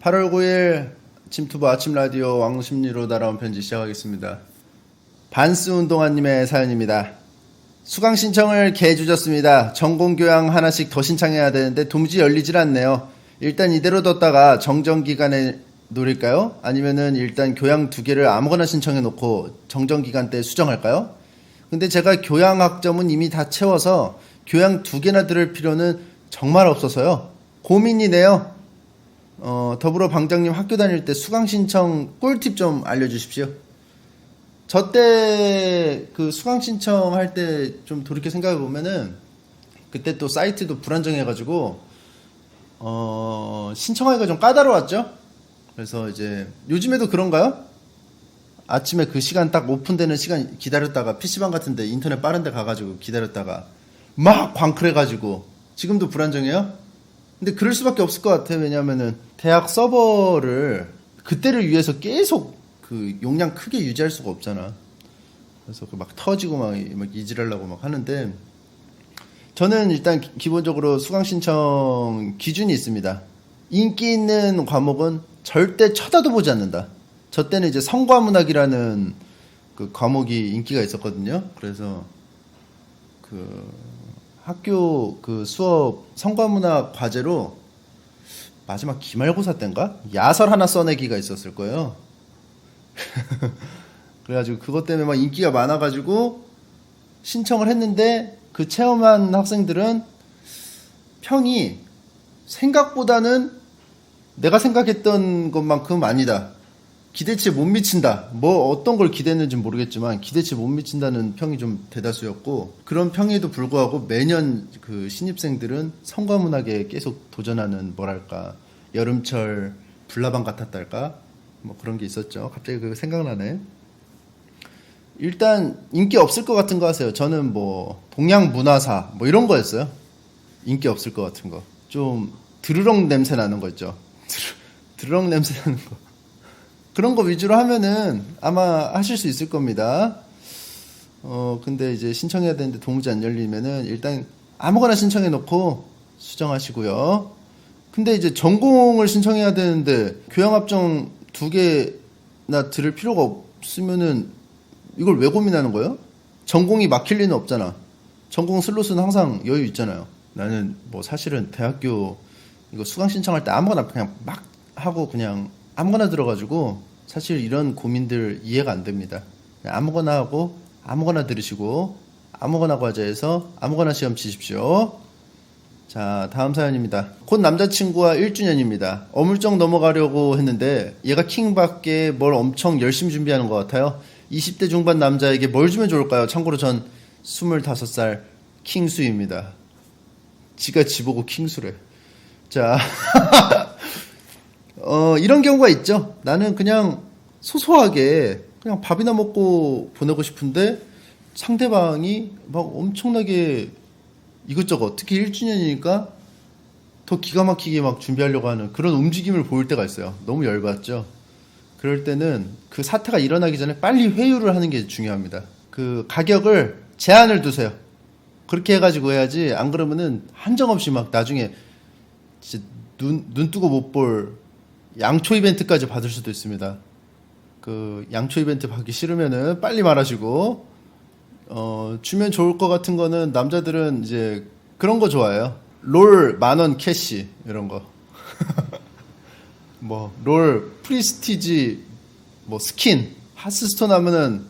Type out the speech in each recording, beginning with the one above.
8월 9일 침투부 아침 라디오 왕심리로 날아온 편지 시작하겠습니다. 반스 운동화님의 사연입니다. 수강 신청을 개주졌습니다. 전공교양 하나씩 더 신청해야 되는데 도무지 열리질 않네요. 일단 이대로 뒀다가 정정기간에 노릴까요? 아니면은 일단 교양 2개를 아무거나 신청해 놓고 정정기간 때 수정할까요? 근데 제가 교양학점은 이미 다 채워서 교양 2개나 들을 필요는 정말 없어서요. 고민이네요. 더불어 방장님 학교 다닐 때 수강 신청 꿀팁 좀 알려주십시오. 저 때 그 수강 신청할 때 좀 돌이켜 생각해 보면은 그때 또 사이트도 불안정해가지고 신청하기가 좀 까다로웠죠. 그래서 이제 요즘에도 그런가요? 아침에 그 시간 딱 오픈되는 시간 기다렸다가 PC방 같은데 인터넷 빠른데 가가지고 기다렸다가 막 광클해가지고 지금도 불안정해요? 근데 그럴 수밖에 없을 것 같아. 왜냐면은 대학 서버를 그때를 위해서 계속 그 용량 크게 유지할 수가 없잖아. 그래서 막 터지고 막 이질하려고 막 하는데 저는 일단 기본적으로 수강 신청 기준이 있습니다. 인기 있는 과목은 절대 쳐다도 보지 않는다. 저 때는 이제 성과문학이라는 그 과목이 인기가 있었거든요. 그래서 그 학교 그 수업 성과문학 과제로 마지막 기말고사 때인가? 야설 하나 써내기가 있었을 거예요. 그래가지고 그것 때문에 막 인기가 많아가지고 신청을 했는데 그 체험한 학생들은 평이 생각보다는 내가 생각했던 것만큼 아니다. 기대치에 못 미친다. 뭐 어떤 걸 기대했는지 모르겠지만 기대치에 못 미친다는 평이 좀 대다수였고 그런 평에도 불구하고 매년 그 신입생들은 성과문학에 계속 도전하는 뭐랄까 여름철 불나방 같았달까 뭐 그런 게 있었죠. 갑자기 그거 생각나네. 일단 인기 없을 것 같은 거 하세요. 저는 뭐 동양문화사 뭐 이런 거였어요. 인기 없을 것 같은 거. 좀 드르렁 냄새 나는 거 있죠. 드르렁 냄새 나는 거. 그런 거 위주로 하면은 아마 하실 수 있을 겁니다. 근데 이제 신청해야 되는데 도무지 안 열리면은 일단 아무거나 신청해 놓고 수정하시고요. 근데 이제 전공을 신청해야 되는데 교양합정 2개나 들을 필요가 없으면은 이걸 왜 고민하는 거예요? 전공이 막힐 리는 없잖아. 전공 슬롯은 항상 여유 있잖아요. 나는 뭐 사실은 대학교 이거 수강 신청할 때 아무거나 그냥 막 하고 그냥 아무거나 들어가지고 사실 이런 고민들 이해가 안 됩니다. 아무거나 하고 아무거나 들으시고 아무거나 과제해서 아무거나 시험 치십시오. 자, 다음 사연입니다. 곧 남자친구와 1주년입니다. 어물쩍 넘어가려고 했는데 얘가 킹밖에 뭘 엄청 열심히 준비하는 것 같아요. 20대 중반 남자에게 뭘 주면 좋을까요? 참고로 전 25살 킹수입니다. 지가 지보고 킹수래. 자 이런 경우가 있죠. 나는 그냥 소소하게 그냥 밥이나 먹고 보내고 싶은데 상대방이 막 엄청나게 이것저것 특히 1주년이니까 더 기가 막히게 막 준비하려고 하는 그런 움직임을 보일 때가 있어요. 너무 열받죠. 그럴 때는 그 사태가 일어나기 전에 빨리 회유를 하는 게 중요합니다. 그 가격을 제한을 두세요. 그렇게 해가지고 해야지 안 그러면은 한정없이 막 나중에 진짜 눈 뜨고 못 볼 양초 이벤트까지 받을 수도 있습니다. 그 양초 이벤트 받기 싫으면은 빨리 말하시고 주면 좋을 것 같은 거는 남자들은 이제 그런 거 좋아해요. 롤 10,000원 캐시 이런 거. 뭐 롤 프리스티지 뭐 스킨 하스스톤 하면은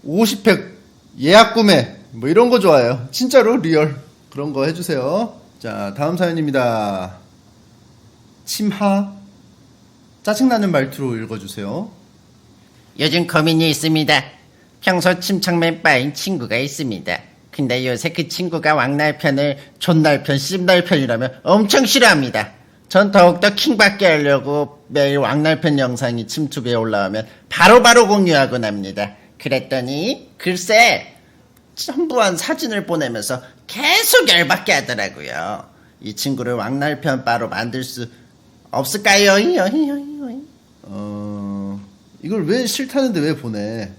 50팩 예약 구매 뭐 이런 거 좋아해요. 진짜로 리얼 그런 거 해주세요. 자, 다음 사연입니다. 침하 짜증나는 말투로 읽어주세요. 요즘 고민이 있습니다. 평소 침착맨 빠인 친구가 있습니다. 근데 요새 그 친구가 왕날편을 존날편, 씹날편이라며 엄청 싫어합니다. 전 더욱더 킹받게 하려고 매일 왕날편 영상이 침투부에 올라오면 바로바로 공유하곤 합니다. 그랬더니 글쎄 첨부한 사진을 보내면서 계속 열받게 하더라고요. 이 친구를 왕날편 바로 만들 수 없을까요? 이걸 왜 싫다는데 왜 보내?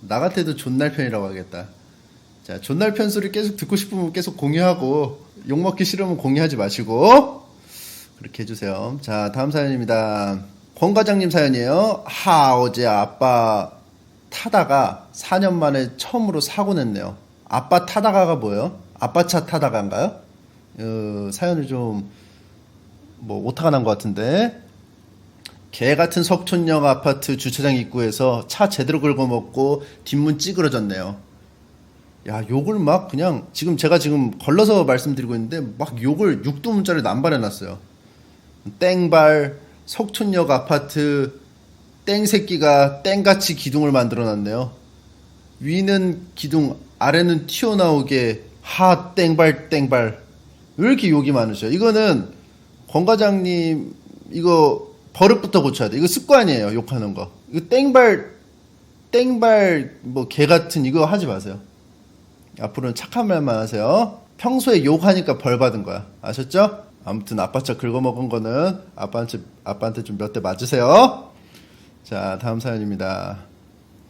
나 같아도 존날편이라고 하겠다. 자, 존날편 소리 계속 듣고 싶으면 계속 공유하고 욕먹기 싫으면 공유하지 마시고 그렇게 해주세요. 자, 다음 사연입니다. 권 과장님 사연이에요. 어제 아빠 타다가 4년 만에 처음으로 사고 냈네요. 아빠 타다가가 뭐예요? 아빠 차 타다가인가요? 사연을 좀 뭐 오타가 난 것 같은데. 개 같은 석촌역 아파트 주차장 입구에서 차 제대로 긁어먹고 뒷문 찌그러졌네요. 야, 욕을 막 그냥 제가 지금 걸러서 말씀드리고 있는데 막 욕을 6도 문자를 남발해놨어요. 땡발 석촌역 아파트 땡새끼가 땡같이 기둥을 만들어놨네요. 위는 기둥, 아래는 튀어나오게 땡발 땡발. 왜 이렇게 욕이 많으셔요? 이거는 권 과장님 이거 버릇부터 고쳐야 돼. 이거 습관이에요. 욕하는 거. 이거 땡발 뭐 개 같은 이거 하지 마세요. 앞으로는 착한 말만 하세요. 평소에 욕하니까 벌 받은 거야. 아셨죠? 아무튼 아빠 차 긁어먹은 거는 아빠한테 좀 몇 대 맞으세요. 자, 다음 사연입니다.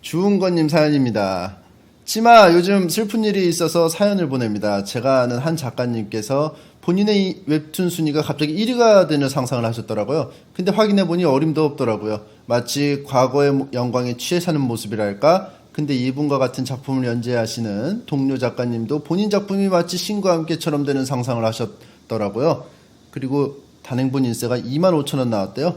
주은건님 사연입니다. 치마 요즘 슬픈 일이 있어서 사연을 보냅니다. 제가 아는 한 작가님께서 본인의 웹툰 순위가 갑자기 1위가 되는 상상을 하셨더라고요. 근데 확인해보니 어림도 없더라고요. 마치 과거의 영광에 취해 사는 모습이랄까? 근데 이분과 같은 작품을 연재하시는 동료 작가님도 본인 작품이 마치 신과 함께처럼 되는 상상을 하셨더라고요. 그리고 단행본 인세가 25,000원 나왔대요.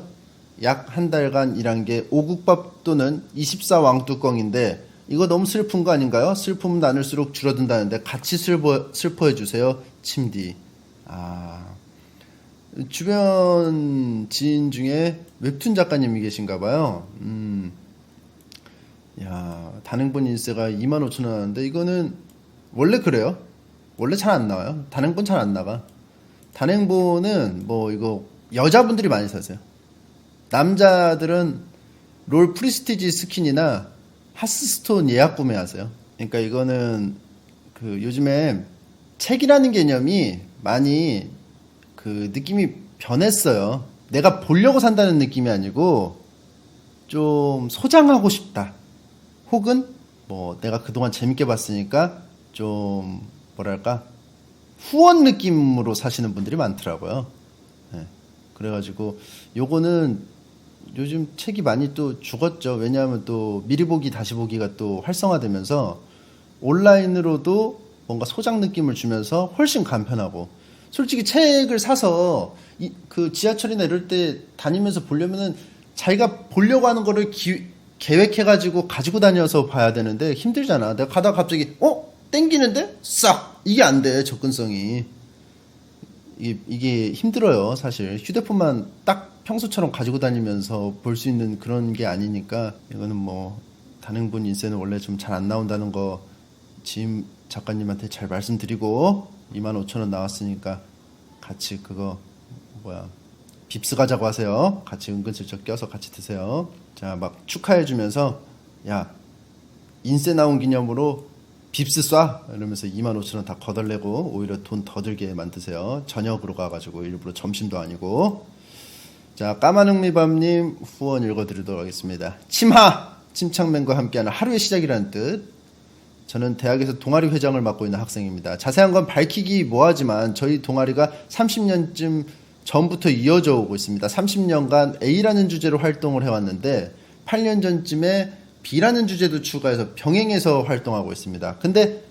약 한 달간 일한 게 5국밥 또는 24왕뚜껑인데 이거 너무 슬픈 거 아닌가요? 슬픔은 나눌수록 줄어든다는데 같이 슬퍼해주세요. 침디. 주변 지인 중에 웹툰 작가님이 계신가 봐요. 단행본 인세가 25,000원 하는데 이거는 원래 그래요? 원래 잘 안 나와요. 단행본 잘 안 나가. 단행본은 뭐 이거 여자분들이 많이 사세요. 남자들은 롤 프리스티지 스킨이나 하스스톤 예약 구매하세요. 그러니까 이거는 그 요즘에 책이라는 개념이 많이 그 느낌이 변했어요. 내가 보려고 산다는 느낌이 아니고 좀 소장하고 싶다. 혹은 뭐 내가 그동안 재밌게 봤으니까 좀 뭐랄까 후원 느낌으로 사시는 분들이 많더라고요. 네. 그래가지고 요거는 요즘 책이 많이 또 죽었죠. 왜냐하면 또 미리 보기 다시 보기가 또 활성화되면서 온라인으로도 뭔가 소장 느낌을 주면서 훨씬 간편하고, 솔직히 책을 사서 그 지하철이나 이럴 때 다니면서 보려면은 자기가 보려고 하는 거를 계획해가지고 가지고 다녀서 봐야 되는데 힘들잖아. 내가 가다가 갑자기 땡기는데 싹 이게 안 돼. 접근성이 이게 힘들어요. 사실 휴대폰만 딱 평소처럼 가지고 다니면서 볼 수 있는 그런 게 아니니까 이거는 뭐 단행본 인쇄는 원래 좀 잘 안 나온다는 거 지임 작가님한테 잘 말씀드리고 25,000원 나왔으니까 같이 그거 빕스 가자고 하세요. 같이 은근슬쩍 껴서 같이 드세요. 자, 막 축하해주면서 야 인쇄 나온 기념으로 빕스 쏴 이러면서 25,000원 다 거덜내고 오히려 돈 더 들게 만드세요. 저녁으로 가가지고 일부러 점심도 아니고. 자, 까만흑미밤님 후원 읽어드리도록 하겠습니다. 침창맨과 함께하는 하루의 시작이라는 뜻. 저는 대학에서 동아리 회장을 맡고 있는 학생입니다. 자세한 건 밝히기 뭐하지만 저희 동아리가 30년쯤 전부터 이어져 오고 있습니다. 30년간 A라는 주제로 활동을 해왔는데 8년 전쯤에 B라는 주제도 추가해서 병행해서 활동하고 있습니다. 근데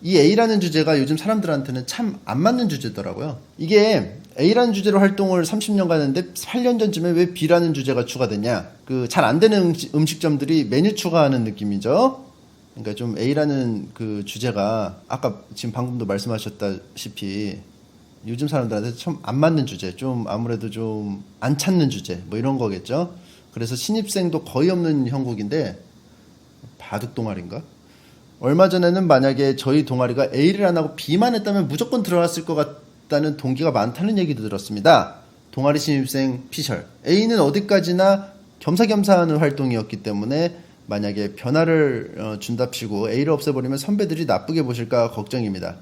이 A라는 주제가 요즘 사람들한테는 참 안 맞는 주제더라고요. 이게 A라는 주제로 활동을 30년간 했는데 8년 전쯤에 왜 B라는 주제가 추가됐냐. 그 잘 안 되는 음식점들이 메뉴 추가하는 느낌이죠. 그러니까 좀 A라는 그 주제가 아까 지금 방금도 말씀하셨다시피 요즘 사람들한테 참 안 맞는 주제, 좀 아무래도 좀 안 찾는 주제 뭐 이런 거겠죠. 그래서 신입생도 거의 없는 형국인데 바둑 동아리인가? 얼마 전에는 만약에 저희 동아리가 A를 안 하고 B만 했다면 무조건 들어갔을 것 같다는 동기가 많다는 얘기도 들었습니다. 동아리 신입생 피셜. A는 어디까지나 겸사겸사하는 활동이었기 때문에 만약에 변화를 준답시고 A를 없애버리면 선배들이 나쁘게 보실까 걱정입니다.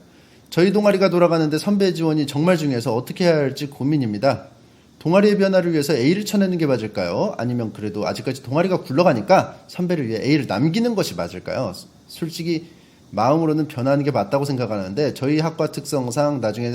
저희 동아리가 돌아가는데 선배 지원이 정말 중요해서 어떻게 해야 할지 고민입니다. 동아리의 변화를 위해서 A를 쳐내는 게 맞을까요? 아니면 그래도 아직까지 동아리가 굴러가니까 선배를 위해 A를 남기는 것이 맞을까요? 솔직히 마음으로는 변화하는 게 맞다고 생각하는데 저희 학과 특성상 나중에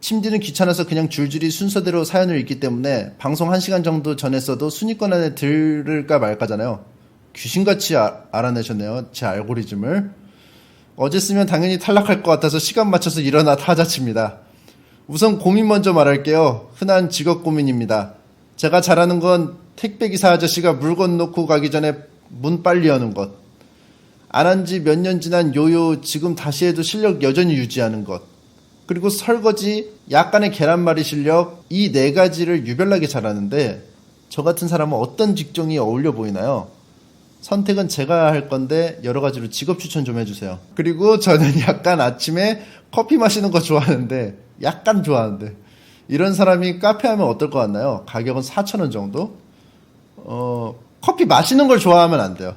침디는 귀찮아서 그냥 줄줄이 순서대로 사연을 읽기 때문에 방송 1시간 정도 전에 써도 순위권 안에 들을까 말까잖아요. 귀신같이 알아내셨네요. 제 알고리즘을. 어제 쓰면 당연히 탈락할 것 같아서 시간 맞춰서 일어나 타자칩니다. 우선 고민 먼저 말할게요. 흔한 직업 고민입니다. 제가 잘하는 건 택배기사 아저씨가 물건 놓고 가기 전에 문 빨리 여는 것. 안 한 지 몇 년 지난 요요 지금 다시 해도 실력 여전히 유지하는 것. 그리고 설거지, 약간의 계란말이 실력, 이 4가지를 유별나게 잘하는데 저 같은 사람은 어떤 직종이 어울려 보이나요? 선택은 제가 할 건데 여러 가지로 직업 추천 좀 해주세요. 그리고 저는 약간 아침에 커피 마시는 거 좋아하는데 약간 좋아하는데 이런 사람이 카페 하면 어떨 것 같나요? 가격은 4,000원 정도? 커피 마시는 걸 좋아하면 안 돼요.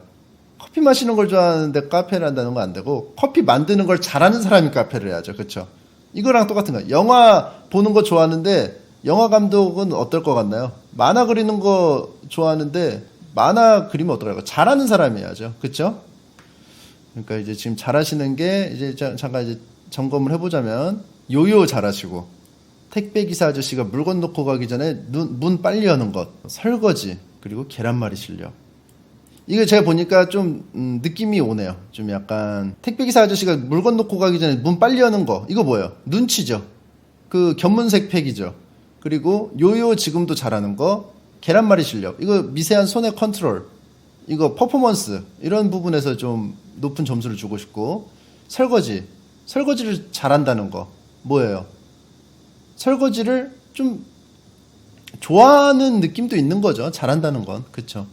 커피 마시는 걸 좋아하는데 카페를 한다는 건 안 되고 커피 만드는 걸 잘하는 사람이 카페를 해야죠. 그렇죠? 이거랑 똑같은 거예요. 영화 보는 거 좋아하는데 영화 감독은 어떨 것 같나요? 만화 그리는 거 좋아하는데 만화 그리면 어떨까요? 잘하는 사람이 해야죠. 그렇죠? 그러니까 이제 지금 잘하시는 게 이제 잠깐 이제 점검을 해보자면 요요 잘하시고 택배기사 아저씨가 물건 놓고 가기 전에 문 빨리 여는 것, 설거지, 그리고 계란말이 실력. 이거 제가 보니까 좀 느낌이 오네요. 좀 약간 택배기사 아저씨가 물건 놓고 가기 전에 문 빨리 여는 거 이거 뭐예요? 눈치죠. 그 견문색 팩이죠. 그리고 요요 지금도 잘하는 거, 계란말이 실력 이거 미세한 손의 컨트롤, 이거 퍼포먼스 이런 부분에서 좀 높은 점수를 주고 싶고, 설거지를 잘한다는 거 뭐예요? 설거지를 좀 좋아하는 느낌도 있는 거죠. 잘한다는 건. 그쵸?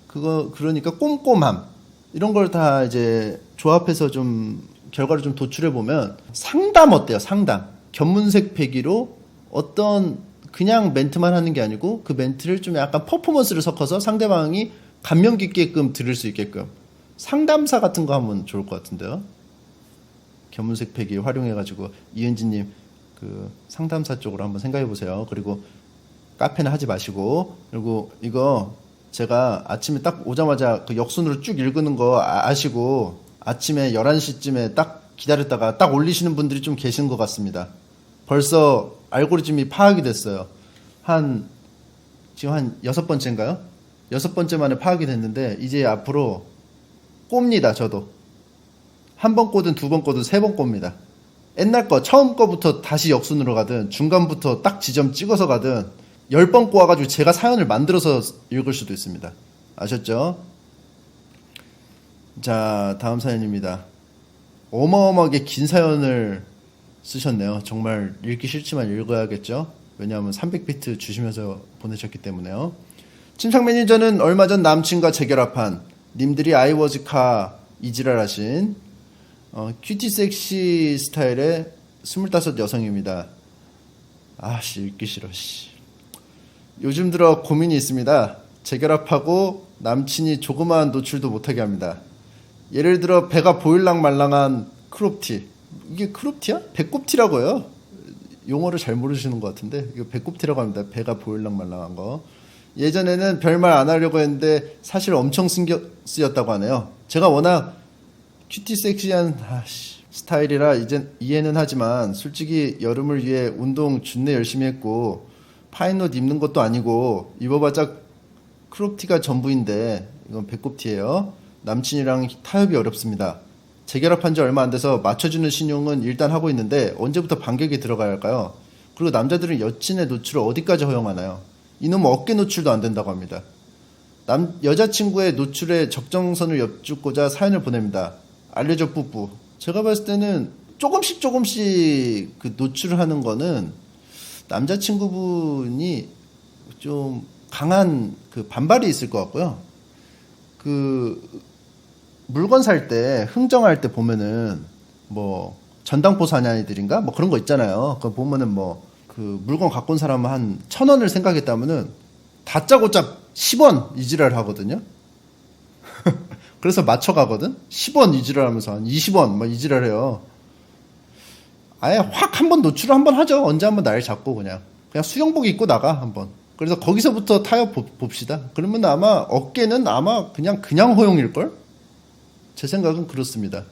그러니까 꼼꼼함. 이런 걸 다 이제 조합해서 좀 결과를 좀 도출해 보면 상담 어때요? 상담. 견문색 패기로 어떤 그냥 멘트만 하는 게 아니고 그 멘트를 좀 약간 퍼포먼스를 섞어서 상대방이 감명 깊게끔 들을 수 있게끔 상담사 같은 거 하면 좋을 것 같은데요. 견문색 패기 활용해가지고 이은지님 그 상담사 쪽으로 한번 생각해 보세요. 그리고 카페는 하지 마시고, 그리고 이거 제가 아침에 딱 오자마자 그 역순으로 쭉 읽는 거 아시고 아침에 11시쯤에 딱 기다렸다가 딱 올리시는 분들이 좀 계신 것 같습니다. 벌써 알고리즘이 파악이 됐어요. 지금 한 6번째인가요? 6번째 만에 파악이 됐는데 이제 앞으로 꼽니다. 저도 한 번 꼬든 2번 꼬든 3번 꼽니다. 옛날 거 처음 거부터 다시 역순으로 가든 중간부터 딱 지점 찍어서 가든 10번 꼬아가지고 제가 사연을 만들어서 읽을 수도 있습니다. 아셨죠? 자, 다음 사연입니다. 어마어마하게 긴 사연을 쓰셨네요. 정말 읽기 싫지만 읽어야겠죠? 왜냐하면 300비트 주시면서 보내셨기 때문에요. 침착 매니저는 얼마 전 남친과 재결합한 님들이 아이워즈카 이지랄하신 큐티 섹시 스타일의 25 여성입니다. 아씨 읽기 싫어 씨. 요즘 들어 고민이 있습니다. 재결합하고 남친이 조그마한 노출도 못하게 합니다. 예를 들어 배가 보일랑 말랑한 크롭티. 이게 크롭티야? 배꼽티라고 해요. 용어를 잘 모르시는 것 같은데 이거 배꼽티라고 합니다. 배가 보일랑 말랑한 거. 예전에는 별말 안 하려고 했는데 사실 엄청 신경 쓰였다고 하네요. 제가 워낙 큐티 섹시한 스타일이라 이제 이해는 하지만 솔직히 여름을 위해 운동 준내 열심히 했고 파인 옷 입는 것도 아니고 입어봤자 크롭티가 전부인데 이건 배꼽티예요. 남친이랑 타협이 어렵습니다. 재결합한 지 얼마 안 돼서 맞춰주는 신용은 일단 하고 있는데 언제부터 반격이 들어가야 할까요? 그리고 남자들은 여친의 노출을 어디까지 허용하나요? 이놈 어깨 노출도 안 된다고 합니다. 여자친구의 노출에 적정선을 엿주고자 사연을 보냅니다. 알려줘 뿌뿌. 제가 봤을 때는 조금씩 그 노출을 하는 거는 남자친구분이 좀 강한 그 반발이 있을 것 같고요. 그 물건 살 때 흥정할 때 보면은 뭐 전당포 사냥이들인가 뭐 그런 거 있잖아요. 그 보면은 뭐 그 물건 갖고 온 사람은 한 1,000원을 생각했다면은 다짜고짜 10원 이지랄 하거든요. 그래서 맞춰가거든. 10원 이지랄 하면서 한 20원 막 이지랄 해요. 아예 확 한번 노출을 한번 하죠. 언제 한번 날 잡고 그냥 수영복 입고 나가 한번. 그래서 거기서부터 타협 봅시다. 그러면 아마 어깨는 아마 그냥 허용일걸? 제 생각은 그렇습니다.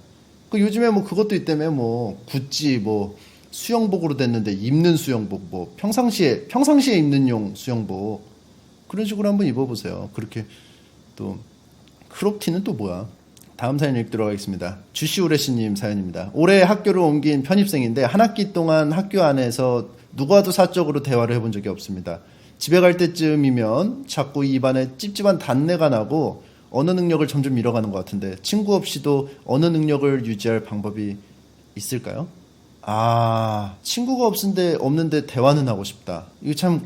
그 요즘에 뭐 그것도 있다며 뭐 구찌 뭐 수영복으로 됐는데 입는 수영복, 뭐 평상시에 입는 용 수영복 그런 식으로 한번 입어보세요. 그렇게 또 크롭티는 또 뭐야? 다음 사연 읽도록 하겠습니다. 주시오레시님 사연입니다. 올해 학교를 옮긴 편입생인데 한 학기 동안 학교 안에서 누구와도 사적으로 대화를 해본 적이 없습니다. 집에 갈 때쯤이면 자꾸 입안에 찝찝한 단내가 나고 언어 능력을 점점 잃어가는 것 같은데 친구 없이도 언어 능력을 유지할 방법이 있을까요? 친구가 없는데 대화는 하고 싶다. 이거 참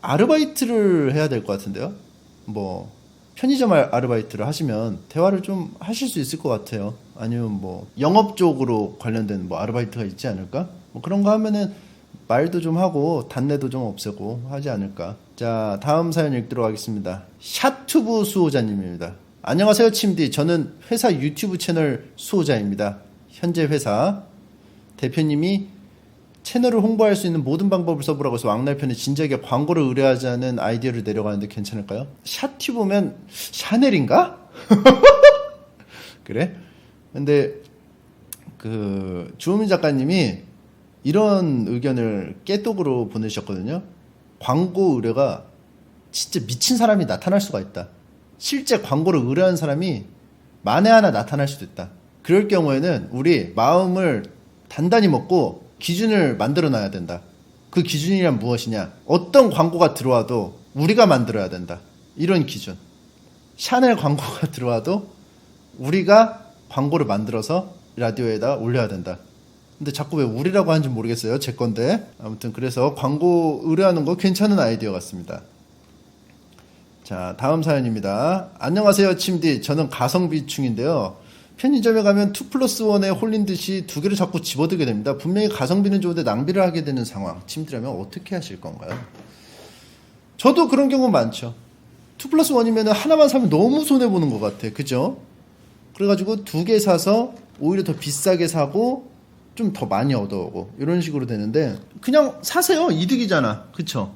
아르바이트를 해야 될 것 같은데요. 뭐 편의점 아르바이트를 하시면 대화를 좀 하실 수 있을 것 같아요. 아니면 뭐 영업 쪽으로 관련된 뭐 아르바이트가 있지 않을까? 뭐 그런 거 하면은 말도 좀 하고 단내도 좀 없애고 하지 않을까. 자, 다음 사연 읽도록 하겠습니다. 샷튜브 수호자님입니다. 안녕하세요 침디. 저는 회사 유튜브 채널 수호자입니다. 현재 회사 대표님이 채널을 홍보할 수 있는 모든 방법을 써보라고 해서 왕날편에 진지하게 광고를 의뢰하자는 아이디어를 내려가는데 괜찮을까요? 샷튜브면 샤넬인가? 그래? 근데 그 주호민 작가님이 이런 의견을 깨똑으로 보내셨거든요. 광고 의뢰가 진짜 미친 사람이 나타날 수가 있다. 실제 광고를 의뢰한 사람이 만에 하나 나타날 수도 있다. 그럴 경우에는 우리 마음을 단단히 먹고 기준을 만들어 놔야 된다. 그 기준이란 무엇이냐? 어떤 광고가 들어와도 우리가 만들어야 된다. 이런 기준. 샤넬 광고가 들어와도 우리가 광고를 만들어서 라디오에다 올려야 된다. 근데 자꾸 왜 우리라고 하는지 모르겠어요. 제 건데. 아무튼 그래서 광고 의뢰하는 거 괜찮은 아이디어 같습니다. 자, 다음 사연입니다. 안녕하세요 침디. 저는 가성비충인데요. 편의점에 가면 2+1에 홀린 듯이 두 개를 자꾸 집어들게 됩니다. 분명히 가성비는 좋은데 낭비를 하게 되는 상황. 침디라면 어떻게 하실 건가요? 저도 그런 경우 많죠. 2+1이면 하나만 사면 너무 손해보는 것 같아. 그죠? 그래가지고 두 개 사서 오히려 더 비싸게 사고 좀 더 많이 얻어오고 이런 식으로 되는데 그냥 사세요. 이득이잖아. 그쵸?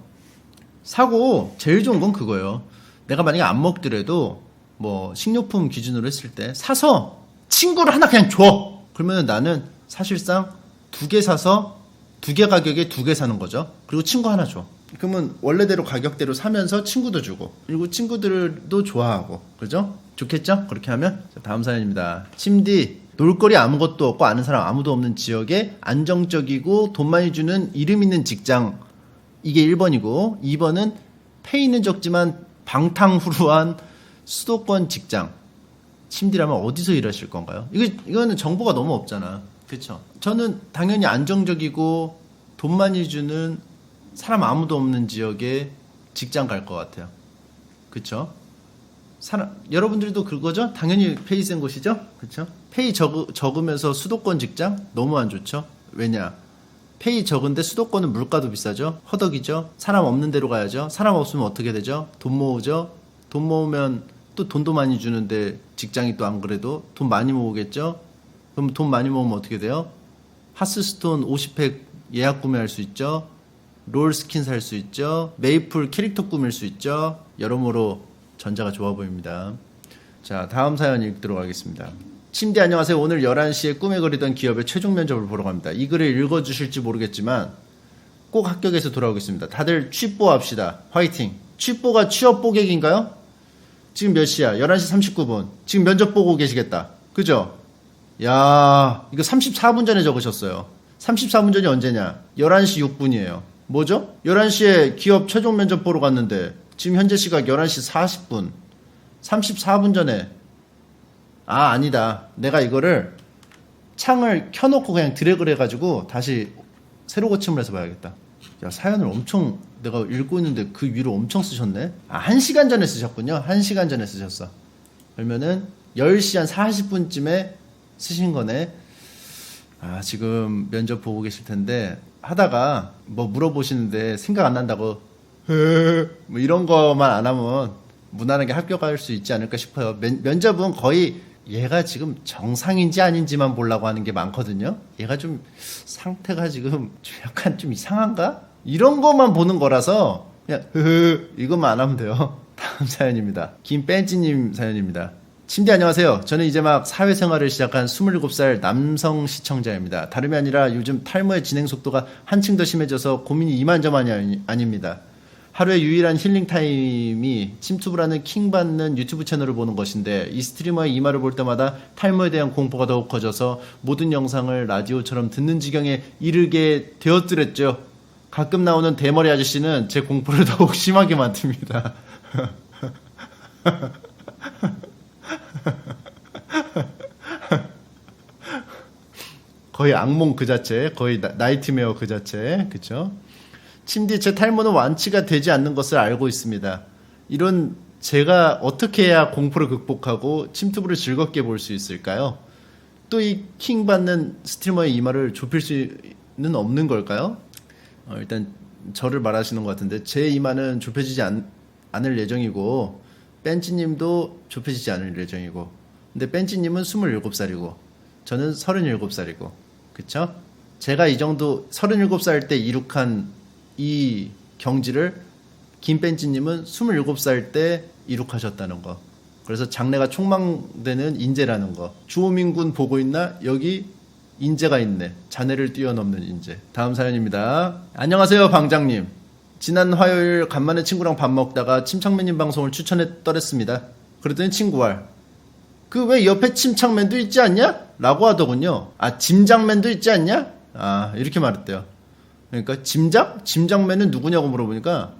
사고 제일 좋은 건 그거예요. 내가 만약에 안 먹더라도 뭐 식료품 기준으로 했을 때 사서 친구를 하나 그냥 줘. 그러면 나는 사실상 두 개 사서 두 개 가격에 두 개 사는 거죠. 그리고 친구 하나 줘. 그러면 원래대로 가격대로 사면서 친구도 주고 그리고 친구들도 좋아하고 그죠? 좋겠죠? 그렇게 하면. 자, 다음 사연입니다. 침디. 놀거리 아무것도 없고 아는 사람 아무도 없는 지역에 안정적이고 돈 많이 주는 이름 있는 직장. 이게 1번이고 2번은 페이는 적지만 방탕후루한 수도권 직장. 침디라면 어디서 일하실 건가요? 이거는 정보가 너무 없잖아. 그쵸? 저는 당연히 안정적이고 돈 많이 주는 사람 아무도 없는 지역에 직장 갈 것 같아요. 그쵸? 여러분들도 그거죠? 당연히 페이 센 곳이죠? 그쵸? 페이 적으면서 수도권 직장? 너무 안 좋죠? 왜냐? 페이 적은데 수도권은 물가도 비싸죠? 허덕이죠? 사람 없는 데로 가야죠? 사람 없으면 어떻게 되죠? 돈 모으죠? 돈 모으면 또 돈도 많이 주는데 직장이 또 안 그래도 돈 많이 모으겠죠? 그럼 돈 많이 모으면 어떻게 돼요? 하스스톤 50팩 예약 구매할 수 있죠? 롤 스킨 살 수 있죠? 메이플 캐릭터 꾸밀 수 있죠? 여러모로 전자가 좋아 보입니다. 자, 다음 사연 읽도록 하겠습니다. 침대 안녕하세요. 오늘 11시에 꿈에 그리던 기업의 최종 면접을 보러 갑니다. 이 글을 읽어주실지 모르겠지만 꼭 합격해서 돌아오겠습니다. 다들 취뽀 합시다. 화이팅. 취뽀가 취업 보객인가요? 지금 몇 시야? 11시 39분. 지금 면접 보고 계시겠다. 그죠? 야, 이거 34분 전에 적으셨어요. 34분 전이 언제냐? 11시 6분이에요. 뭐죠? 11시에 기업 최종 면접 보러 갔는데 지금 현재 시각 11시 40분. 34분 전에. 아니다. 내가 이거를 창을 켜놓고 그냥 드래그를 해가지고 다시 새로 고침을 해서 봐야겠다. 야, 사연을 엄청 내가 읽고 있는데 그 위로 엄청 쓰셨네. 1시간 전에 쓰셨군요. 1시간 전에 쓰셨어. 그러면은 10시 한 40분쯤에 쓰신 거네. 지금 면접 보고 계실 텐데 하다가 뭐 물어보시는데 생각 안 난다고 뭐 이런 거만 안 하면 무난하게 합격할 수 있지 않을까 싶어요. 면접은 거의 얘가 지금 정상인지 아닌지만 보려고 하는 게 많거든요. 얘가 좀 상태가 지금 약간 좀 이상한가? 이런 것만 보는 거라서 그냥 이것만 안 하면 돼요. 다음 사연입니다. 김뺀지님 사연입니다. 침대 안녕하세요. 저는 이제 막 사회생활을 시작한 27살 남성 시청자입니다. 다름이 아니라 요즘 탈모의 진행 속도가 한층 더 심해져서 고민이 이만저만이 아닙니다. 하루의 유일한 힐링 타임이 침투브라는 킹받는 유튜브 채널을 보는 것인데 이 스트리머의 이마를 볼 때마다 탈모에 대한 공포가 더욱 커져서 모든 영상을 라디오처럼 듣는 지경에 이르게 되었더랬죠. 가끔 나오는 대머리 아저씨는 제 공포를 더욱 심하게 만듭니다. 거의 악몽 그 자체, 거의 나이트메어 그 자체, 그쵸? 침디 제 탈모는 완치가 되지 않는 것을 알고 있습니다. 이런 제가 어떻게 해야 공포를 극복하고 침투부를 즐겁게 볼 수 있을까요? 또 이 킹 받는 스트리머의 이마를 좁힐 수는 없는 걸까요? 일단 저를 말하시는 것 같은데 제 이마는 좁혀지지 않을 예정이고 벤치님도 좁혀지지 않을 예정이고 근데 벤치님은 27살이고 저는 37살이고 그쵸? 제가 이 정도 37살 때 이룩한 이 경지를 김벤치님은 27살 때 이룩하셨다는 거. 그래서 장래가 촉망되는 인재라는 거. 주호민군 보고 있나? 여기 인재가 있네. 자네를 뛰어넘는 인재. 다음 사연입니다. 안녕하세요 방장님. 지난 화요일 간만에 친구랑 밥 먹다가 침착맨님 방송을 추천했더랬습니다. 그랬더니 친구가 그 왜 옆에 침착맨도 있지 않냐? 라고 하더군요. 아 짐장맨도 있지 않냐? 아 이렇게 말했대요. 그러니까 짐작? 짐작맨은 누구냐고 물어보니까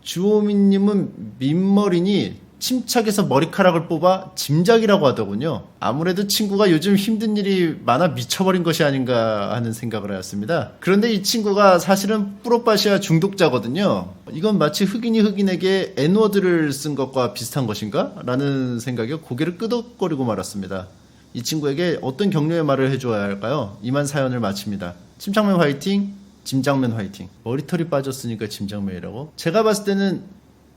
주호민님은 민머리니 침착에서 머리카락을 뽑아 짐작이라고 하더군요. 아무래도 친구가 요즘 힘든 일이 많아 미쳐버린 것이 아닌가 하는 생각을 하였습니다. 그런데 이 친구가 사실은 프로파시아 중독자거든요. 이건 마치 흑인이 흑인에게 N워드를 쓴 것과 비슷한 것인가? 라는 생각에 고개를 끄덕거리고 말았습니다. 이 친구에게 어떤 격려의 말을 해줘야 할까요? 이만 사연을 마칩니다. 침착맨 화이팅! 짐장맨 화이팅. 머리털이 빠졌으니까 짐장맨이라고? 제가 봤을 때는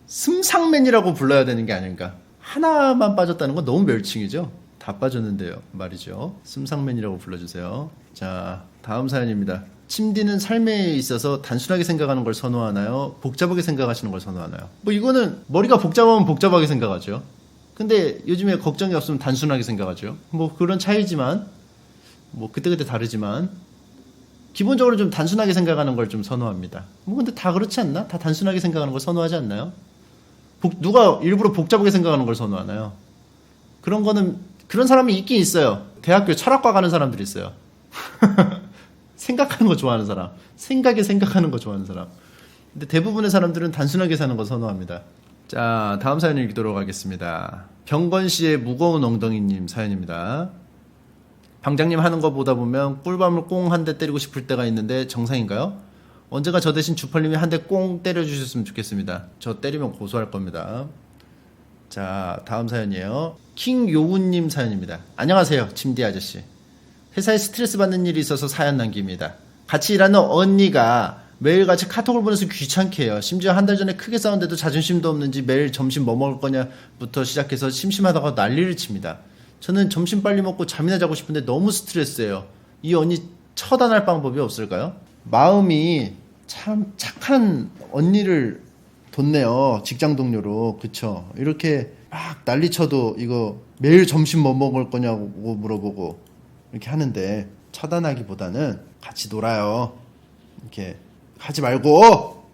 슴상맨이라고 불러야 되는 게 아닌가. 하나만 빠졌다는 건 너무 멸칭이죠. 다 빠졌는데요 말이죠. 슴상맨이라고 불러주세요. 자 다음 사연입니다. 침디는 삶에 있어서 단순하게 생각하는 걸 선호하나요? 복잡하게 생각하시는 걸 선호하나요? 뭐 이거는 머리가 복잡하면 복잡하게 생각하죠. 근데 요즘에 걱정이 없으면 단순하게 생각하죠. 뭐 그런 차이지만 뭐 그때그때 다르지만 기본적으로 좀 단순하게 생각하는 걸 좀 선호합니다. 뭐 근데 다 그렇지 않나? 다 단순하게 생각하는 걸 선호하지 않나요? 누가 일부러 복잡하게 생각하는 걸 선호하나요? 그런 거는 그런 사람이 있긴 있어요. 대학교 철학과 가는 사람들이 있어요. 생각하는 거 좋아하는 사람, 생각하는 거 좋아하는 사람. 근데 대부분의 사람들은 단순하게 사는 거 선호합니다. 자 다음 사연 읽도록 하겠습니다. 병건씨의 무거운 엉덩이님 사연입니다. 방장님 하는 거 보다 보면 꿀밤을 꽁 한 대 때리고 싶을 때가 있는데 정상인가요? 언젠가 저 대신 주펄님이 한 대 꽁 때려주셨으면 좋겠습니다. 저 때리면 고소할 겁니다. 자 다음 사연이에요. 킹요운님 사연입니다. 안녕하세요 침디 아저씨. 회사에 스트레스 받는 일이 있어서 사연 남깁니다. 같이 일하는 언니가 매일같이 카톡을 보내서 귀찮게 해요. 심지어 한 달 전에 크게 싸운데도 자존심도 없는지 매일 점심 뭐 먹을 거냐부터 시작해서 심심하다가 난리를 칩니다. 저는 점심 빨리 먹고 잠이나 자고 싶은데 너무 스트레스예요. 이 언니 처단할 방법이 없을까요? 마음이 참 착한 언니를 뒀네요. 직장 동료로. 그쵸? 이렇게 막 난리쳐도 이거 매일 점심 뭐 먹을 거냐고 물어보고 이렇게 하는데 처단하기보다는 같이 놀아요. 이렇게 하지 말고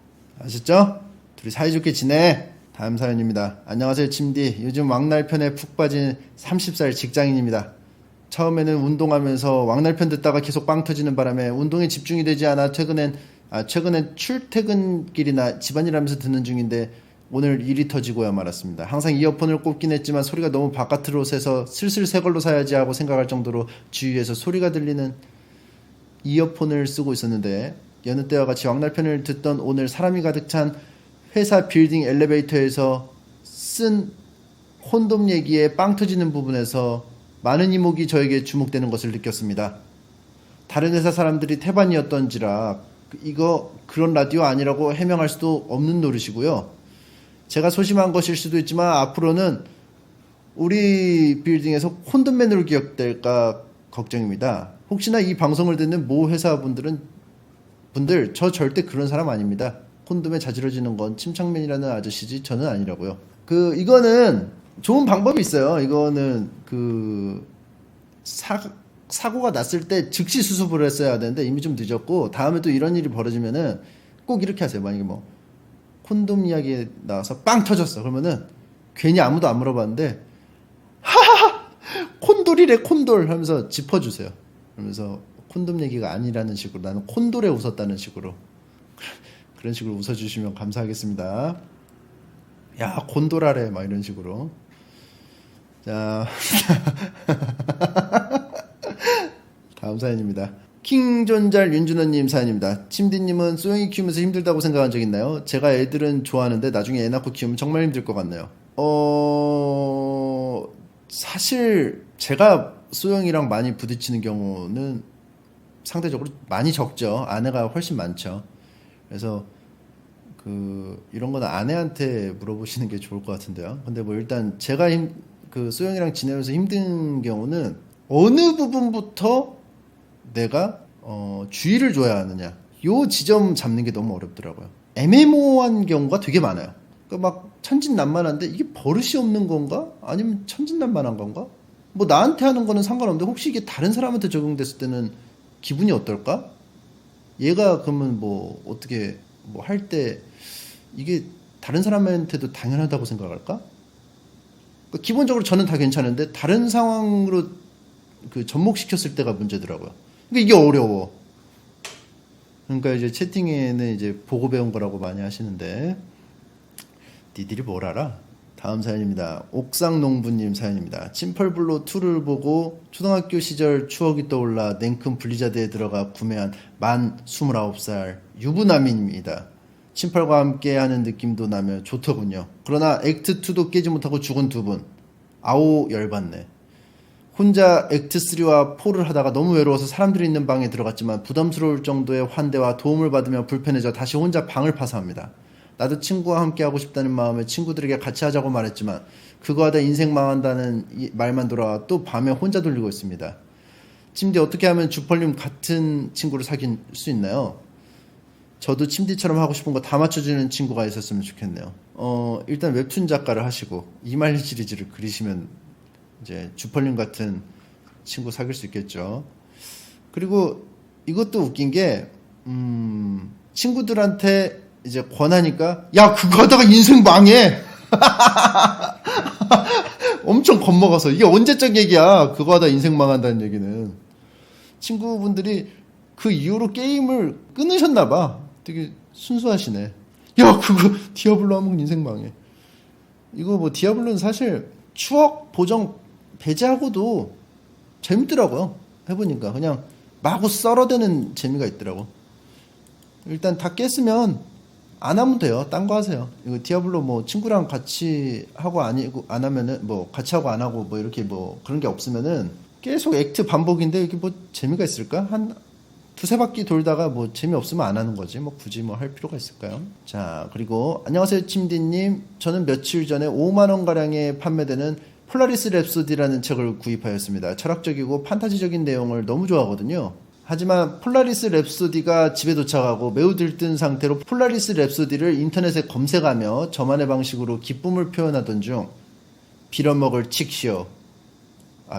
아셨죠? 둘이 사이좋게 지내. 다음 사연입니다. 안녕하세요 침디. 요즘 왕날편에 푹 빠진 30살 직장인입니다. 처음에는 운동하면서 왕날편 듣다가 계속 빵 터지는 바람에 운동에 집중이 되지 않아 최근엔 출퇴근길이나 집안일 하면서 듣는 중인데 오늘 일이 터지고야 말았습니다. 항상 이어폰을 꼽긴 했지만 소리가 너무 바깥으로 새서 슬슬 새 걸로 사야지 하고 생각할 정도로 주위에서 소리가 들리는 이어폰을 쓰고 있었는데 여느 때와 같이 왕날편을 듣던 오늘 사람이 가득 찬 회사 빌딩 엘리베이터에서 쓴 콘돔 얘기에 빵 터지는 부분에서 많은 이목이 저에게 주목되는 것을 느꼈습니다. 다른 회사 사람들이 태반이었던지라 이거 그런 라디오 아니라고 해명할 수도 없는 노릇이고요. 제가 소심한 것일 수도 있지만 앞으로는 우리 빌딩에서 콘돔맨으로 기억될까 걱정입니다. 혹시나 이 방송을 듣는 모 회사분들 저 절대 그런 사람 아닙니다. 콘돔에 자지러지는 건 침착맨이라는 아저씨지 저는 아니라고요. 이거는 좋은 방법이 있어요. 이거는 사고가 났을 때 즉시 수습을 했어야 되는데 이미 좀 늦었고, 다음에 또 이런 일이 벌어지면은 꼭 이렇게 하세요. 만약에 뭐 콘돔 이야기 나와서 빵 터졌어. 그러면은 괜히 아무도 안 물어봤는데 콘돌이래 콘돌 하면서 짚어주세요. 그러면서 콘돔 얘기가 아니라는 식으로, 나는 콘돌에 웃었다는 식으로 그런 식으로 웃어주시면 감사하겠습니다. 야 콘돌하래 막 이런 식으로. 자 다음 사연입니다. 킹존잘 윤준호님 사연입니다. 침디님은 소영이 키우면서 힘들다고 생각한 적 있나요? 제가 애들은 좋아하는데 나중에 애 낳고 키우면 정말 힘들 것 같네요. 사실 제가 소영이랑 많이 부딪히는 경우는 상대적으로 많이 적죠. 아내가 훨씬 많죠. 그래서 이런 거는 아내한테 물어보시는 게 좋을 것 같은데요. 근데 뭐 일단 제가 소영이랑 지내면서 힘든 경우는 어느 부분부터 내가 주의를 줘야 하느냐, 요 지점 잡는 게 너무 어렵더라고요. 애매모호한 경우가 되게 많아요. 그러니까 막 천진난만한데 이게 버릇이 없는 건가? 아니면 천진난만한 건가? 뭐 나한테 하는 거는 상관없는데 혹시 이게 다른 사람한테 적용됐을 때는 기분이 어떨까? 얘가 그러면 뭐 어떻게 뭐 할 때 이게 다른 사람한테도 당연하다고 생각할까? 그러니까 기본적으로 저는 다 괜찮은데 다른 상황으로 접목시켰을 때가 문제더라고요. 그러니까 이게 어려워. 그러니까 이제 채팅에는 이제 보고 배운 거라고 많이 하시는데 니들이 뭘 알아? 다음 사연입니다. 옥상농부님 사연입니다. 침펄블로 2를 보고 초등학교 시절 추억이 떠올라 냉큼 블리자드에 들어가 구매한 만 29살 유부남입니다. 침펄과 함께 하는 느낌도 나며 좋더군요. 그러나 액트2도 깨지 못하고 죽은 두 분. 아오 열받네. 혼자 액트3와 4를 하다가 너무 외로워서 사람들이 있는 방에 들어갔지만 부담스러울 정도의 환대와 도움을 받으며 불편해져 다시 혼자 방을 파서합니다. 나도 친구와 함께 하고 싶다는 마음에 친구들에게 같이 하자고 말했지만 그거 하다 인생 망한다는 말만 돌아와 또 밤에 혼자 돌리고 있습니다. 침디 어떻게 하면 주펄님 같은 친구를 사귈 수 있나요? 저도 침디처럼 하고 싶은 거 다 맞춰주는 친구가 있었으면 좋겠네요. 일단 웹툰 작가를 하시고 이말리 시리즈를 그리시면 이제 주펄님 같은 친구 사귈 수 있겠죠. 그리고 이것도 웃긴 게 친구들한테 이제 권하니까 야 그거 하다가 인생 망해 엄청 겁먹어서. 이게 언제적 얘기야 그거 하다 인생 망한다는 얘기는. 친구분들이 그 이후로 게임을 끊으셨나봐. 되게 순수하시네. 야 그거 디아블로 하면 인생 망해. 이거 뭐 디아블로는 사실 추억 보정 배제하고도 재밌더라고요. 해보니까 그냥 마구 썰어대는 재미가 있더라고. 일단 다 깼으면 안 하면 돼요. 딴 거 하세요. 이거 디아블로 뭐 친구랑 같이 하고 아니고 안 하면은 뭐 같이 하고 안 하고 뭐 이렇게 뭐 그런 게 없으면은 계속 액트 반복인데 이게 뭐 재미가 있을까? 한 두세 바퀴 돌다가 뭐 재미없으면 안 하는 거지. 뭐 굳이 뭐 할 필요가 있을까요? 자, 그리고 안녕하세요 침디님. 저는 며칠 전에 5만원가량에 판매되는 폴라리스 랩소디라는 책을 구입하였습니다. 철학적이고 판타지적인 내용을 너무 좋아하거든요. 하지만 폴라리스 랩소디가 집에 도착하고 매우 들뜬 상태로 폴라리스 랩소디를 인터넷에 검색하며 저만의 방식으로 기쁨을 표현하던 중 빌어먹을 칙쇼,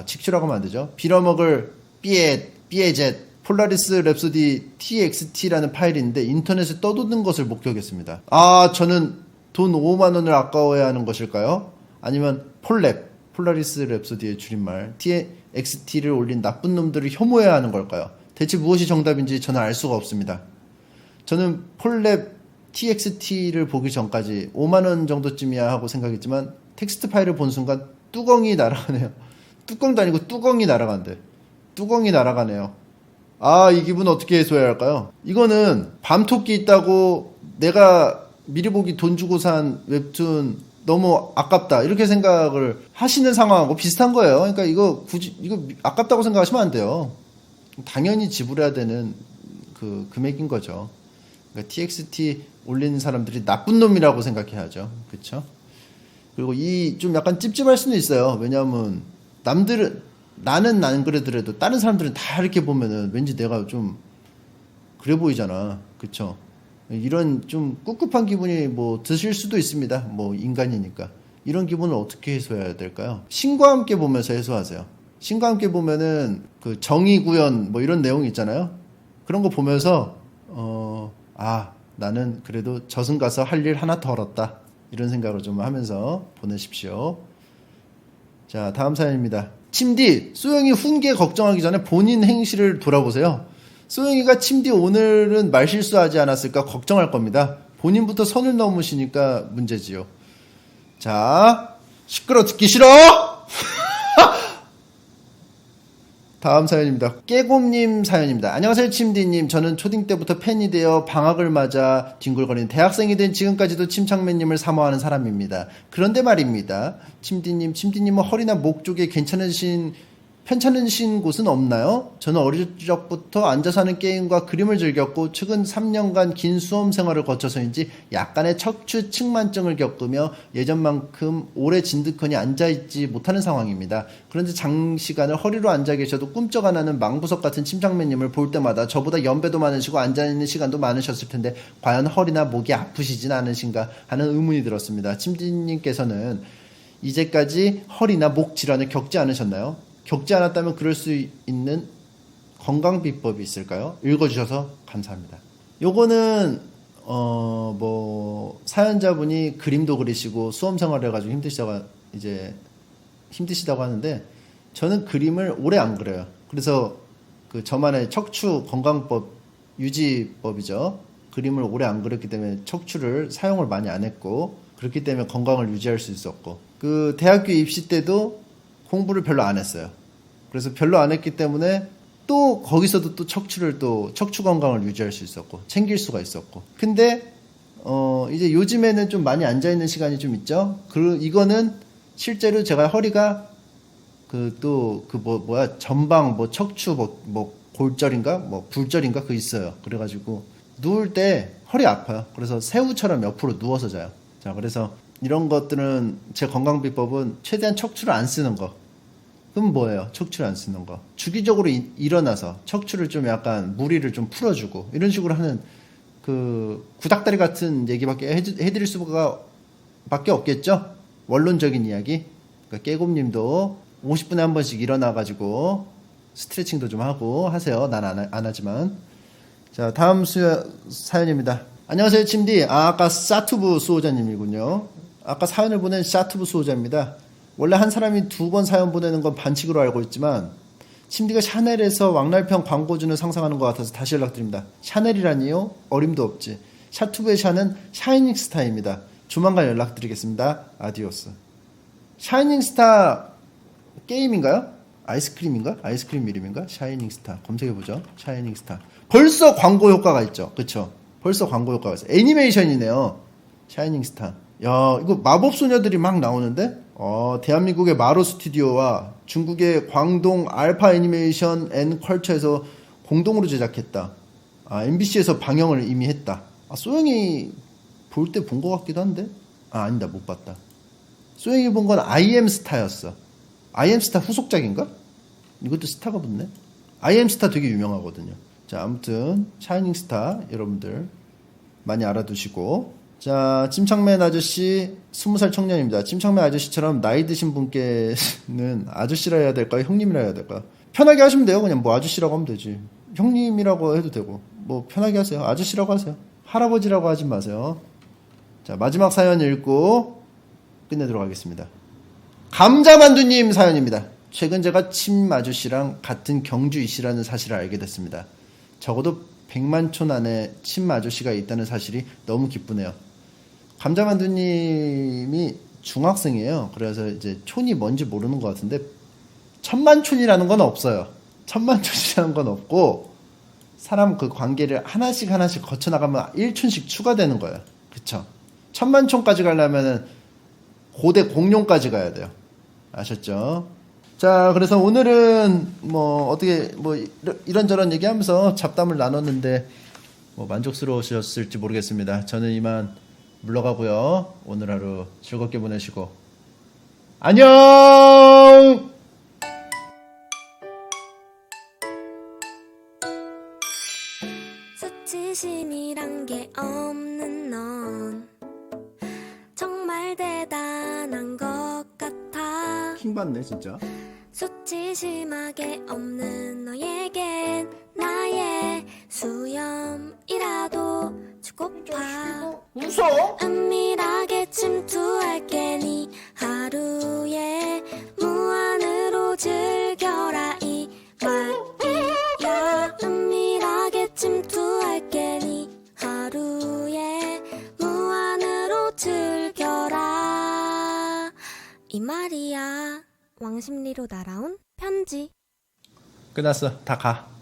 칙쇼라고 하면 안 되죠. 빌어먹을 삐에젯 폴라리스 랩소디 txt라는 파일인데 인터넷에 떠도는 것을 목격했습니다. 저는 돈 5만 원을 아까워야 하는 것일까요? 아니면 폴라리스 랩소디의 줄임말 txt를 올린 나쁜 놈들을 혐오해야 하는 걸까요? 대체 무엇이 정답인지 저는 알 수가 없습니다. 저는 폴랩 txt를 보기 전까지 5만 원 정도쯤이야 하고 생각했지만 텍스트 파일을 본 순간 뚜껑이 날아가네요. 뚜껑도 아니고 뚜껑이 날아간대. 뚜껑이 날아가네요. 이 기분 어떻게 해소해야 할까요? 이거는 밤토끼 있다고 내가 미리 보기 돈 주고 산 웹툰 너무 아깝다 이렇게 생각을 하시는 상황하고 비슷한 거예요. 그러니까 이거 아깝다고 생각하시면 안 돼요. 당연히 지불해야 되는 그 금액인 거죠. 그러니까 TXT 올리는 사람들이 나쁜 놈이라고 생각해야죠. 그렇죠? 그리고 이 좀 약간 찝찝할 수는 있어요. 왜냐하면 나는 안 그러더라도 다른 사람들은 다 이렇게 보면은 왠지 내가 좀 그래 보이잖아. 그쵸? 이런 좀 꿉꿉한 기분이 뭐 드실 수도 있습니다. 뭐 인간이니까. 이런 기분을 어떻게 해소해야 될까요? 신과 함께 보면서 해소하세요. 신과 함께 보면은 그 정의 구현 뭐 이런 내용이 있잖아요. 그런 거 보면서 나는 그래도 저승 가서 할 일 하나 덜었다. 이런 생각을 좀 하면서 보내십시오. 자, 다음 사연입니다. 침디, 소영이 훈계 걱정하기 전에 본인 행실을 돌아보세요. 소영이가 침디 오늘은 말실수하지 않았을까 걱정할 겁니다. 본인부터 선을 넘으시니까 문제지요. 자, 시끄러 듣기 싫어! 다음 사연입니다. 깨곰님 사연입니다. 안녕하세요 침디님. 저는 초딩 때부터 팬이 되어 방학을 맞아 뒹굴거리는 대학생이 된 지금까지도 침착맨님을 사모하는 사람입니다. 그런데 말입니다. 침디님은 허리나 목 쪽에 편찮으신 곳은 없나요? 저는 어릴 적부터 앉아서 하는 게임과 그림을 즐겼고 최근 3년간 긴 수험 생활을 거쳐서인지 약간의 척추 측만증을 겪으며 예전만큼 오래 진득하니 앉아있지 못하는 상황입니다. 그런데 장시간을 허리로 앉아 계셔도 꿈쩍 안 하는 망부석 같은 침착맨님을 볼 때마다 저보다 연배도 많으시고 앉아있는 시간도 많으셨을 텐데 과연 허리나 목이 아프시진 않으신가 하는 의문이 들었습니다. 침디님께서는 이제까지 허리나 목 질환을 겪지 않으셨나요? 겪지 않았다면 그럴 수 있는 건강 비법이 있을까요? 읽어주셔서 감사합니다. 요거는 사연자분이 그림도 그리시고 수험 생활을 해가지고 힘드시다고 하는데 저는 그림을 오래 안 그려요. 그래서 그 저만의 척추 건강법 유지법이죠. 그림을 오래 안 그렸기 때문에 척추를 사용을 많이 안 했고 그렇기 때문에 건강을 유지할 수 있었고 그 대학교 입시 때도 공부를 별로 안 했어요. 그래서 별로 안 했기 때문에 또 거기서도 또 척추 건강을 유지할 수 있었고 챙길 수가 있었고. 근데 이제 요즘에는 좀 많이 앉아 있는 시간이 좀 있죠. 이거는 실제로 제가 허리가 전방 척추 골절인가 굴절인가 그 있어요. 그래가지고 누울 때 허리 아파요. 그래서 새우처럼 옆으로 누워서 자요. 자, 그래서 이런 것들은 제 건강 비법은 최대한 척추를 안 쓰는 거. 그럼 뭐예요? 척추를 안 쓰는 거. 주기적으로 일어나서 척추를 좀 약간 무리를 좀 풀어주고 이런 식으로 하는 그 구닥다리 같은 얘기밖에 해드릴 수가 밖에 없겠죠? 원론적인 이야기. 그러니까 깨곰님도 50분에 한 번씩 일어나가지고 스트레칭도 좀 하고 하세요. 난 안 하지만. 자, 다음 사연입니다. 안녕하세요 침디. 아까 사투브 수호자님이군요. 아까 사연을 보낸 사투브 수호자입니다. 원래 한 사람이 2번 사연 보내는 건 반칙으로 알고 있지만 침디가 샤넬에서 왕날편 광고주는 상상하는 것 같아서 다시 연락드립니다. 샤넬이라니요? 어림도 없지. 샤투브의 샤는 샤이닝스타입니다. 조만간 연락드리겠습니다. 아디오스. 샤이닝스타 게임인가요? 아이스크림인가? 아이스크림 이름인가? 샤이닝스타 검색해보죠. 샤이닝스타. 벌써 광고 효과가 있죠. 그쵸? 벌써 광고 효과가 있어요. 애니메이션이네요. 샤이닝스타. 야, 이거 마법소녀들이 막 나오는데? 대한민국의 마로 스튜디오와 중국의 광동 알파 애니메이션 앤 컬처에서 공동으로 제작했다. MBC에서 방영을 이미 했다. 소영이 볼 때 본 것 같기도 한데? 아니다, 못 봤다. 소영이 본 건 아이엠스타였어. 아이엠스타 후속작인가? 이것도 스타가 붙네. 아이엠스타 되게 유명하거든요. 자, 아무튼 샤이닝스타 여러분들 많이 알아두시고. 자, 침착맨 아저씨 20살 청년입니다. 침착맨 아저씨처럼 나이 드신 분께는 아저씨라 해야 될까요? 형님이라 해야 될까요? 편하게 하시면 돼요. 그냥 아저씨라고 하면 되지. 형님이라고 해도 되고 편하게 하세요. 아저씨라고 하세요. 할아버지라고 하지 마세요. 자, 마지막 사연 읽고 끝내도록 하겠습니다. 감자만두님 사연입니다. 최근 제가 침 아저씨랑 같은 경주이씨라는 사실을 알게 됐습니다. 적어도 100만촌 안에 침 아저씨가 있다는 사실이 너무 기쁘네요. 감자만두님이 중학생이에요. 그래서 이제 촌이 뭔지 모르는 것 같은데 1000만촌이라는 건 없어요. 1000만촌이라는 건 없고 사람 그 관계를 하나씩 거쳐나가면 1촌씩 추가되는 거예요. 그쵸? 1000만촌까지 가려면은 고대 공룡까지 가야 돼요. 아셨죠? 자, 그래서 오늘은 이런저런 얘기하면서 잡담을 나눴는데 만족스러우셨을지 모르겠습니다. 저는 이만 물러가고요. 오늘 하루 즐겁게 보내시고 안녕! 수치심이란 게 없는 넌 정말 대단 미안한 것 같아. 킹 받네 진짜. 수치심하게 없는 너에겐 나의 수염이라도 주고파. 웃어? 은밀하게 침투할게 네 하루에 무한으로 즐겨라 이 말이야. 은밀하게 침투할게 네 하루에 무한으로 즐겨라 이 말이야. 왕십리로 날아온 편지. 끝났어. 다 가.